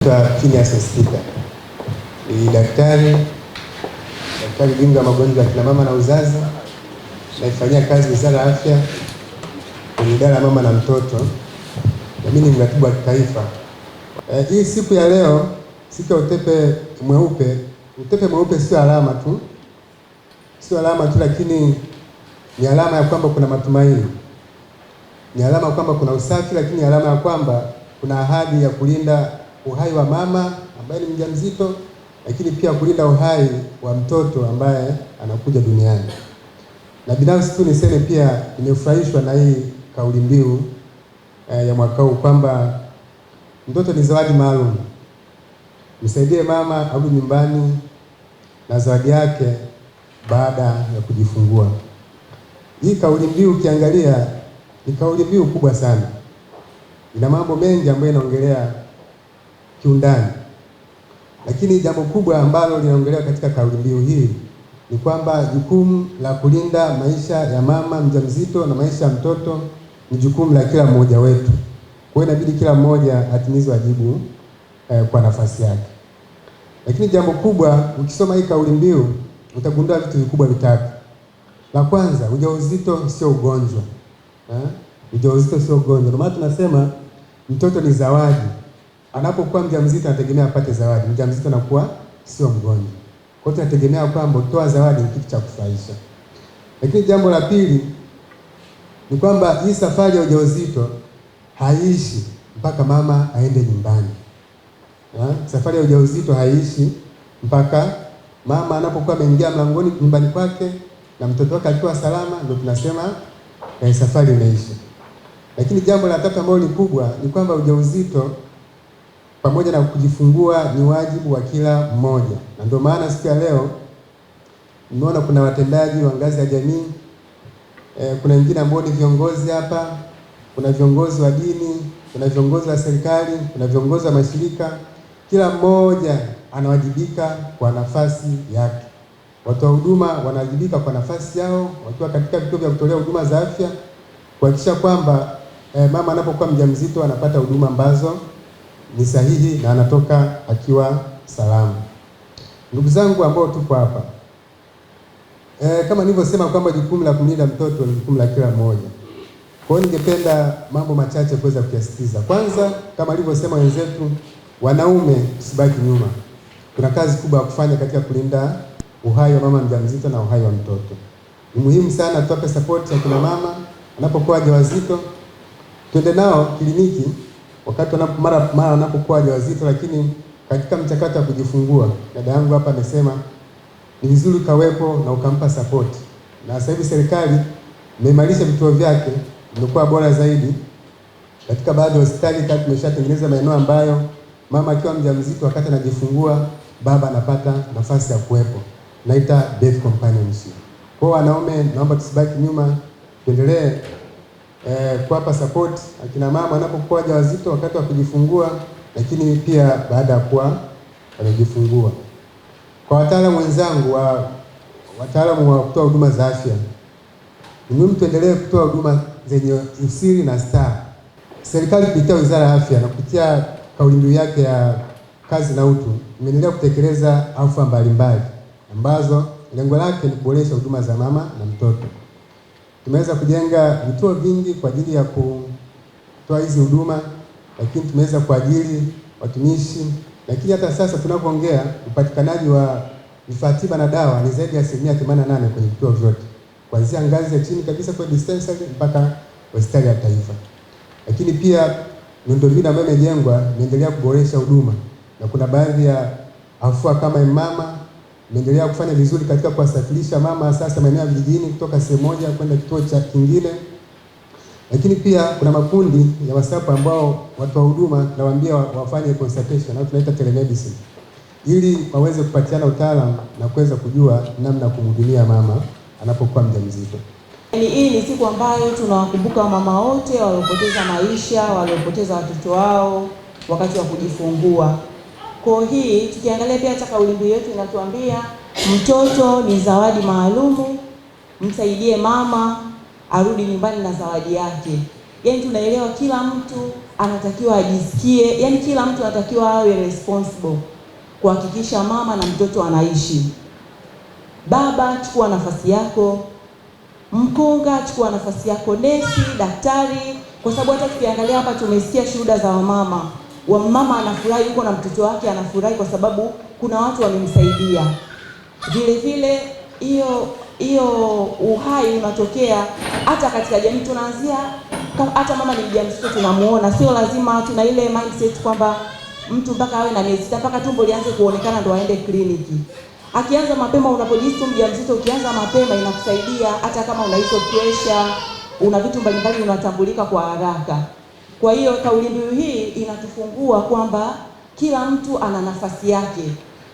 Phineas Msita ni daktari bingwa magonjwa ya kina mama na uzazi, naifanyia kazi Wizara ya Afya kwenye idara ya mama na mtoto, na mimi ni mratibu wa kitaifa. Hii siku ya leo, siku ya utepe mweupe. Utepe mweupe sio alama tu, lakini ni alama ya kwamba kuna matumaini, ni alama ya kwamba kuna usafi, lakini ni alama ya kwamba kuna ahadi ya kulinda uhai wa mama ambaye ni mjamzito, lakini pia kulinda uhai wa mtoto ambaye anakuja duniani. Na binafsi tu niseme pia nimefurahishwa na hii kauli mbiu ya mwaka huu kwamba mtoto ni zawadi maalum. Msaidie mama arudi nyumbani na zawadi yake baada ya kujifungua. Hii kauli mbiu ukiangalia ni kauli mbiu kubwa sana. Ina mambo mengi ambayo inaongelea kiundani. Lakini jambo kubwa ambalo linaongelewa katika kauli mbiu hii ni kwamba jukumu la kulinda maisha ya mama mjamzito na maisha ya mtoto ni jukumu la kila mmoja wetu. Kwa hiyo inabidi kila mmoja atimize wajibu kwa nafasi yake. Lakini jambo kubwa, ukisoma hii kauli mbiu utagundua vitu vikubwa vitatu. La kwanza, ujauzito sio ugonjwa. Ujauzito sio ugonjwa. Ndio maana tunasema mtoto ni zawadi. Anapokuwa mjamzito anategemea apate zawadi. Mjamzito anakuwa sio mgonjwa. Kwa hiyo tunategemea kwamba kutoa zawadi ni kitu cha kufurahisha. Lakini jambo la pili ni kwamba hii safari ya ujauzito haiishi mpaka mama aende nyumbani. Safari ya ujauzito haiishi mpaka mama anapokuwa ameingia mlangoni nyumbani kwake na mtoto wake akiwa salama, ndio tunasema safari imeisha. Lakini jambo la tatu ambalo ni kubwa ni kwamba ujauzito pamoja na kujifungua ni wajibu wa kila mmoja. Na ndio maana siku ya leo nimeona kuna watendaji wa ngazi ya jamii, kuna wengine ambao ni viongozi hapa, kuna viongozi wa dini, kuna viongozi wa serikali, kuna viongozi wa mashirika. Kila mmoja anawajibika kwa nafasi yake. Watoa huduma wanawajibika kwa nafasi yao wakiwa katika vituo vya kutolea huduma za afya kuhakikisha kwamba mama anapokuwa mjamzito anapata huduma ambazo ni sahihi na anatoka akiwa salama. Ndugu zangu ambao tupo hapa, kama nilivyosema kwamba jukumu la kumlinda mtoto ni jukumu la kila mmoja. Kwa hiyo ningependa mambo machache kuweza kuyasisitiza. Kwanza, kama alivyosema wenzetu, wanaume tusibaki nyuma. Kuna kazi kubwa ya kufanya katika kulinda uhai wa mama mjamzito na uhai wa mtoto. Ni muhimu sana tuwape support ya kina mama wanapokuwa wajawazito. Twende nao kliniki wakati mara wanapokuwa wajawazito, lakini katika mchakato wa kujifungua, dada yangu hapa amesema ni vizuri kawepo na ukampa support. Na sasa hivi serikali imeimarisha vituo vyake, imekuwa bora zaidi. Katika baadhi ya hospitali tatu tumeshatengeneza maeneo ambayo mama akiwa mjamzito wakati anajifungua, baba anapata nafasi ya kuwepo. Naita birth companionship. Kwa wanaume, naomba tusibaki nyuma, tuendelee kuwapa support akina mama wanapokuwa wajawazito wakati wa kujifungua, lakini pia baada ya kuwa wamejifungua. Kwa wataalamu wenzangu wataalamu wa kutoa huduma za afya, ni muhimu tuendelee kutoa huduma zenye usiri na staha. Serikali kupitia Wizara ya Afya na kupitia kauli mbiu yake ya kazi na utu imeendelea kutekeleza afua mbalimbali ambazo lengo lake ni kuboresha huduma za mama na mtoto. Tumeweza kujenga vituo vingi kwa ajili ya kutoa hizi huduma, lakini tumeweza kuajiri watumishi, lakini hata sasa tunapoongea upatikanaji wa vifaa tiba na dawa ni zaidi ya 88% kwenye vituo vyote, kuanzia ngazi ya chini kabisa kwa dispensary mpaka hospitali ya taifa. Lakini pia miundombinu ambayo imejengwa imeendelea kuboresha huduma, na kuna baadhi ya afua kama mama imeendelea kufanya vizuri katika kuwasafirisha mama sasa maeneo ya vijijini kutoka sehemu moja kwenda kituo cha kingine. Lakini pia kuna makundi ya WhatsApp ambao watu wa huduma nawaambia wafanye consultation au tunaita telemedicine, ili waweze kupatiana utaalamu na kuweza kujua namna ya kumhudumia mama anapokuwa mjamzito. Hii ni siku ambayo tunawakumbuka mama wote waliopoteza maisha, waliopoteza watoto wao wakati wa kujifungua. Kwa hii tukiangalia pia hata kauli mbiu yetu inatuambia mtoto ni zawadi maalumu, msaidie mama arudi nyumbani na zawadi yake. Yaani tunaelewa kila mtu anatakiwa ajisikie, yaani kila mtu anatakiwa awe responsible kuhakikisha mama na mtoto anaishi. Baba, chukua nafasi yako. Mkunga, chukua nafasi yako. Nesi, daktari, kwa sababu hata tukiangalia hapa tumesikia shuhuda za wamama. Mama anafurahi yuko na mtoto wake, anafurahi kwa sababu kuna watu wamemsaidia. Vile vile hiyo uhai unatokea hata katika jamii. Tunaanzia hata mama ni mjamzito tunamuona, sio lazima tuna ile mindset kwamba mtu mpaka awe na miezi 6 mpaka tumbo lianze kuonekana ndo aende kliniki. Akianza mapema, unapojisikia mjamzito, ukianza mapema inakusaidia hata kama una hizo pressure, una vitu mbalimbali unatambulika kwa haraka. Kwa hiyo kauli mbiu hii inatufungua kwamba kila mtu ana nafasi yake.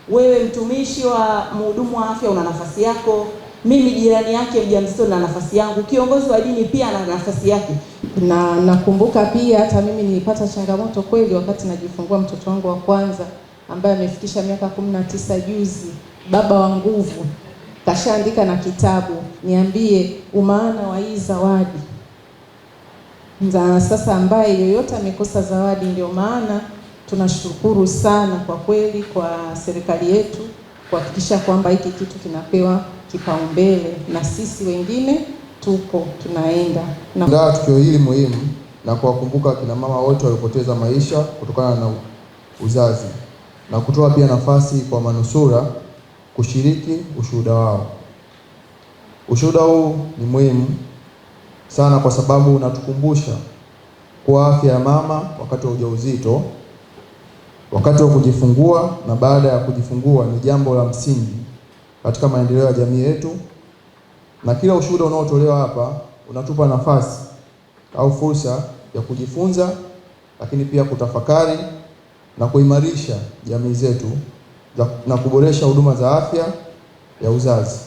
Wewe mtumishi wa mhudumu wa afya una nafasi yako, mimi jirani yake mjamzito na nafasi yangu, kiongozi wa dini pia ana nafasi yake. Na nakumbuka pia hata mimi nilipata changamoto kweli wakati najifungua mtoto wangu wa kwanza ambaye amefikisha miaka 19 juzi. Baba wa nguvu kashaandika na kitabu, niambie umaana wa hii zawadi. Na sasa ambaye yoyote amekosa zawadi, ndio maana tunashukuru sana kwa kweli kwa serikali yetu kuhakikisha kwamba hiki kitu kinapewa kipaumbele, na sisi wengine tupo tunaenda. Ndio tukio hili muhimu na kuwakumbuka kina mama wote waliopoteza maisha kutokana na uzazi, na kutoa pia nafasi kwa manusura kushiriki ushuhuda wao. Ushuhuda huu ni muhimu sana kwa sababu unatukumbusha kwa afya ya mama wakati wa ujauzito, wakati wa kujifungua na baada ya kujifungua ni jambo la msingi katika maendeleo ya jamii yetu. Na kila ushuhuda unaotolewa hapa unatupa nafasi au fursa ya kujifunza, lakini pia kutafakari na kuimarisha jamii zetu na kuboresha huduma za afya ya uzazi.